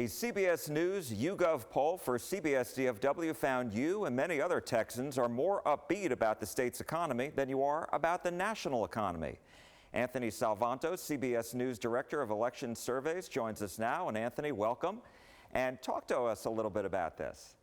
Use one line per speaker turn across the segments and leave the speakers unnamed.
CBS News YouGov poll for CBS DFW found you and many other Texans are more upbeat about the state's economy than you are about the national economy. Anthony Salvanto, CBS News Director of Election Surveys, joins us now. And Anthony, welcome. And talk to us a little bit about this.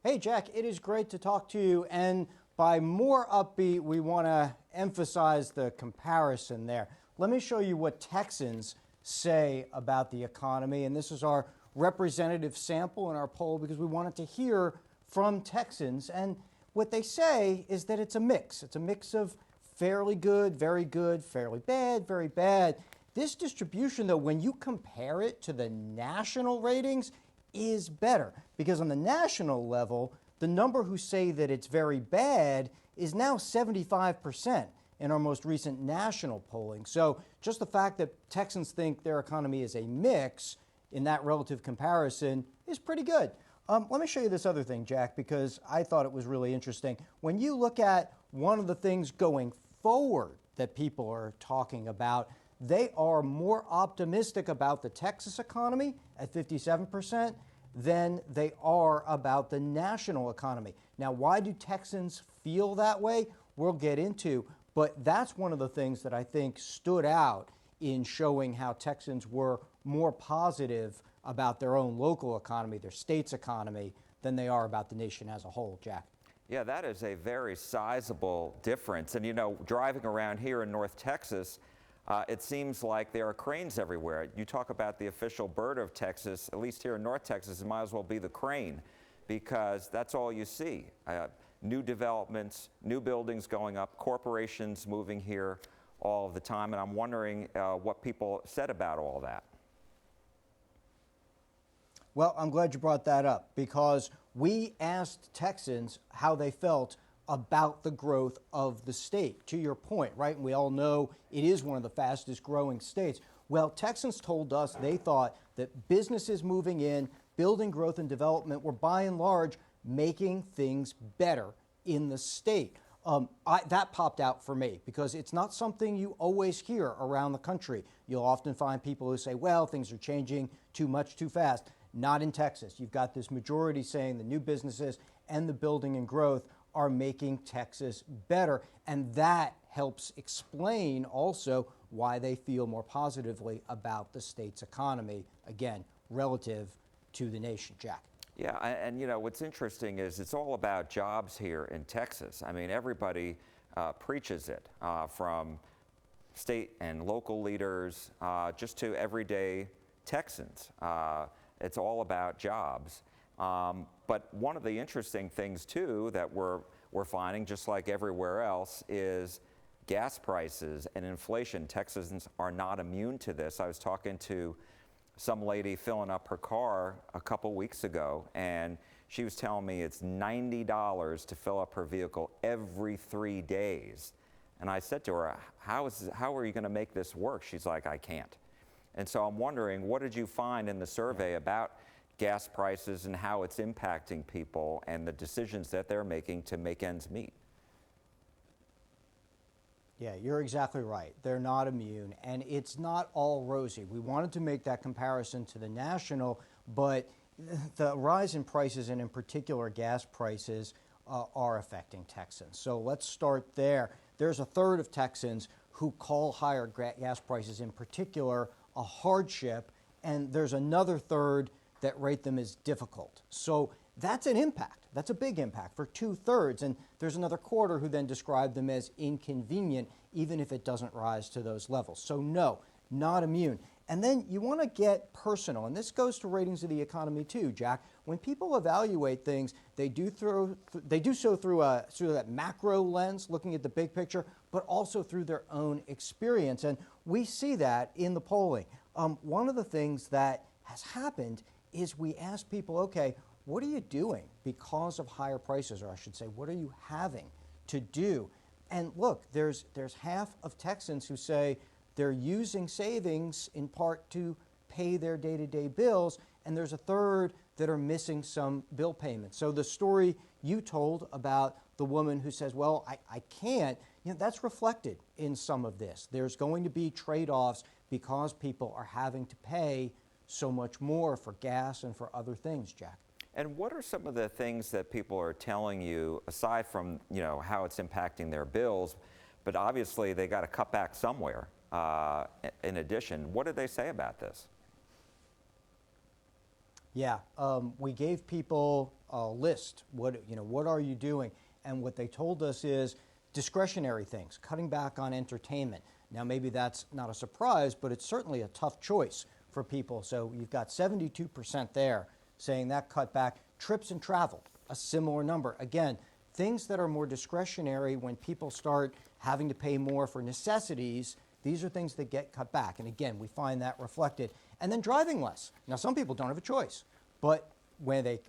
Hey, Jack, it is great to talk to you. And by more upbeat, we want to emphasize the comparison there. Let me show you what Texans say about the economy. And this is our representative sample in our poll because we wanted to hear from Texans. And what they say is that it's a mix. It's a mix of fairly good, fairly bad, very bad. This distribution, though, when you compare it to the national ratings, is better. Because on the national level, the number who say that it's very bad is now 75% in our most recent national polling. So just the fact that Texans think their economy is a mix in that relative comparison is pretty good. Let me show you this other thing, Jack, because I thought it was really interesting. When you look at one of the things going forward that people are talking about, they are more optimistic about the Texas economy at 57% than they are about the national economy. Now, why do Texans feel that way? We'll get into, but that's one of the things that I think stood out in showing how Texans were more positive about their own local economy, their state's economy, than they are about the nation as a whole, Jack.
Yeah, that is a very sizable difference. And you know, driving around here in North Texas, it seems like there are cranes everywhere. You talk about the official bird of Texas, at least here in North Texas, it might as well be the crane, because that's all you see. New developments, new buildings going up, corporations moving here all the time. And I'm wondering what people said about all that.
Well, I'm glad you brought that up because we asked Texans how they felt about the growth of the state. To your point, right? And we all know it is one of the fastest growing states. Well, Texans told us they thought that businesses moving in, building growth and development were by and large making things better in the state. That popped out for me because it's not something you always hear around the country. You'll often find people who say, well, things are changing too much, too fast. Not in Texas. You've got this majority saying the new businesses and the building and growth are making Texas better. And that helps explain also why they feel more positively about the state's economy, again, relative to the nation, Jack.
Yeah, and you know, what's interesting is it's all about jobs here in Texas. I mean, everybody preaches it, from state and local leaders just to everyday Texans. It's all about jobs. But one of the interesting things, too, that we're finding, just like everywhere else, is gas prices and inflation. Texans are not immune to this. I was talking to some lady filling up her car a couple weeks ago, and she was telling me it's $90 to fill up her vehicle every 3 days. And I said to her, how are you going to make this work? She's like, I can't. And so I'm wondering, what did you find in the survey about gas prices and how it's impacting people and the decisions that they're making to make ends meet?
Yeah, you're exactly right. They're not immune, and it's not all rosy. We wanted to make that comparison to the national, but the rise in prices, and in particular gas prices, are affecting Texans. So let's start there. There's a third of Texans who call higher gas prices in particular a hardship, and there's another third that rate them as difficult. So that's an impact. That's a big impact for 2/3. And there's another quarter who then describe them as inconvenient, even if it doesn't rise to those levels. So no, not immune. And then you want to get personal. And this goes to ratings of the economy too, Jack. When people evaluate things, they do so through that macro lens, looking at the big picture, but also through their own experience. And we see that in the polling. One of the things that has happened is we ask people, okay, what are you doing because of higher prices? Or I should say, what are you having to do? And look, there's half of Texans who say they're using savings in part to pay their day-to-day bills, and there's a third that are missing some bill payments. So the story you told about the woman who says, well, I can't, that's reflected in some of this. There's going to be trade-offs because people are having to pay so much more for gas and for other things, Jack.
And what are some of the things that people are telling you, aside from how it's impacting their bills, but obviously they got to cut back somewhere. In addition, what did they say about this?
Yeah, we gave people a list. What are you doing? And what they told us is discretionary things, cutting back on entertainment. Now, maybe that's not a surprise, but it's certainly a tough choice for people. So you've got 72% there saying that cut back. Trips and travel, a similar number. Again, things that are more discretionary when people start having to pay more for necessities, these are things that get cut back. And again, we find that reflected. And then driving less. Now, some people don't have a choice, but where they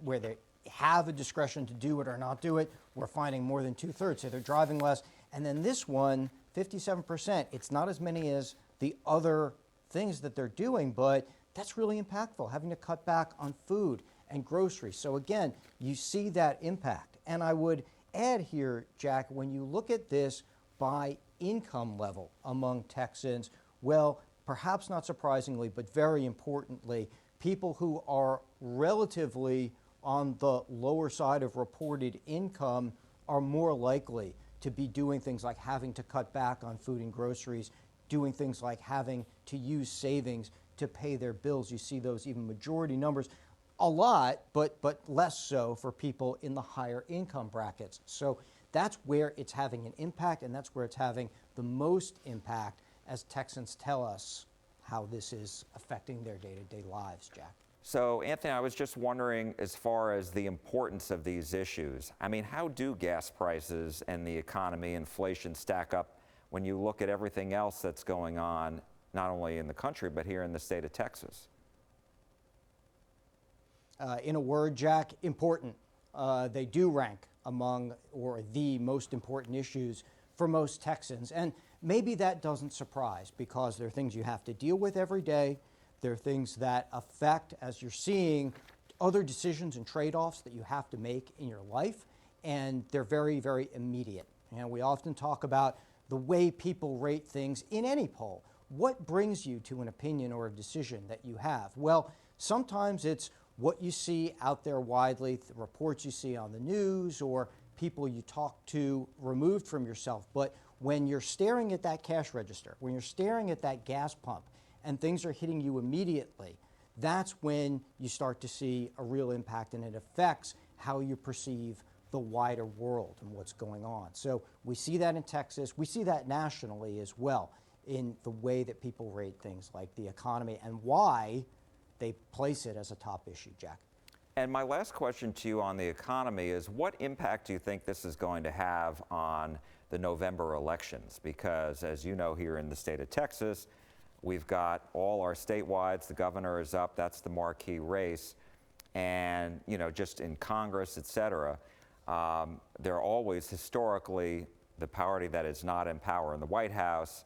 have a discretion to do it or not do it, we're finding more than 2/3 say they're driving less. And then this one, 57%, it's not as many as the other things that they're doing, but that's really impactful, having to cut back on food and groceries. So again, you see that impact. And I would add here, Jack, when you look at this by income level among Texans, well, perhaps not surprisingly, but very importantly, people who are relatively on the lower side of reported income are more likely to be doing things like having to cut back on food and groceries, doing things like having to use savings to pay their bills. You see those even majority numbers. A lot, but less so for people in the higher income brackets. So that's where it's having an impact, and that's where it's having the most impact as Texans tell us how this is affecting their day-to-day lives, Jack.
So, Anthony, I was just wondering, as far as the importance of these issues, I mean, how do gas prices and the economy, inflation stack up when you look at everything else that's going on, not only in the country, but here in the state of Texas?
In a word, Jack, important. They do rank among or the most important issues for most Texans. And maybe that doesn't surprise because they're things you have to deal with every day. They're things that affect, as you're seeing, other decisions and trade-offs that you have to make in your life. And they're very, very immediate. And we often talk about the way people rate things in any poll. What brings you to an opinion or a decision that you have? Well, sometimes it's what you see out there widely, the reports you see on the news, or people you talk to removed from yourself. But when you're staring at that cash register, when you're staring at that gas pump, and things are hitting you immediately, that's when you start to see a real impact, and it affects how you perceive the wider world and what's going on. So we see that in Texas. We see that nationally as well in the way that people rate things like the economy and why they place it as a top issue, Jack.
And my last question to you on the economy is, what impact do you think this is going to have on the November elections? Because, as you know, here in the state of Texas, we've got all our statewide, the governor is up, that's the marquee race. And, just in Congress, et cetera, they're always historically the party that is not in power in the White House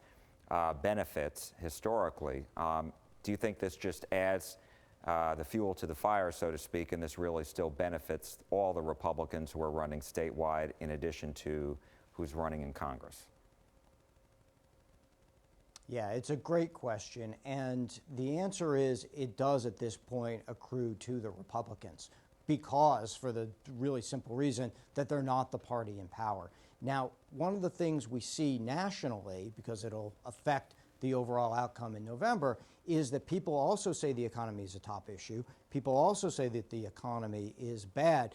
benefits historically. Do you think this just adds the fuel to the fire, so to speak, and this really still benefits all the Republicans who are running statewide in addition to who's running in Congress?
Yeah, it's a great question, and the answer is it does at this point accrue to the Republicans because, for the really simple reason that they're not the party in power. Now, one of the things we see nationally, because it'll affect the overall outcome in November, is that people also say the economy is a top issue. People also say that the economy is bad.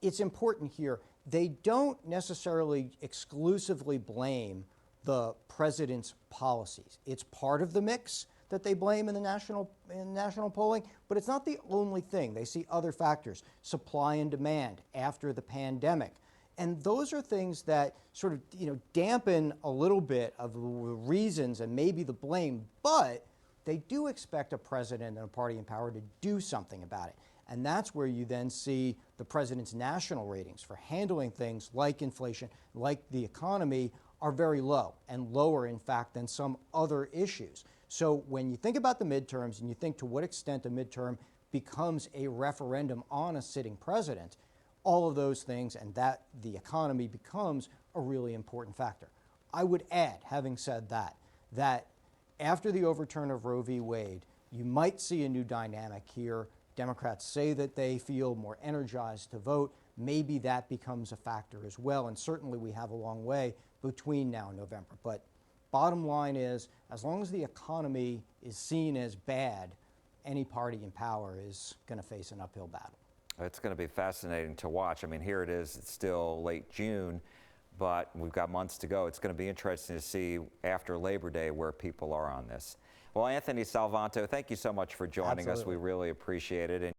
It's important here. They don't necessarily exclusively blame the president's policies. It's part of the mix that they blame in the national polling, but it's not the only thing. They see other factors, supply and demand after the pandemic. And those are things that sort of dampen a little bit of the reasons and maybe the blame, but they do expect a president and a party in power to do something about it. And that's where you then see the president's national ratings for handling things like inflation, like the economy, are very low, and lower, in fact, than some other issues. So when you think about the midterms and you think to what extent a midterm becomes a referendum on a sitting president, all of those things and that the economy becomes a really important factor. I would add, having said that, that after the overturn of Roe v. Wade, you might see a new dynamic here. Democrats say that they feel more energized to vote. Maybe that becomes a factor as well. And certainly we have a long way between now and November. But bottom line is, as long as the economy is seen as bad, any party in power is going to face an uphill battle.
It's going to be fascinating to watch. I mean, here it is, it's still late June, but we've got months to go. It's going to be interesting to see after Labor Day where people are on this. Well, Anthony Salvanto, thank you so much for joining us. We really appreciate it.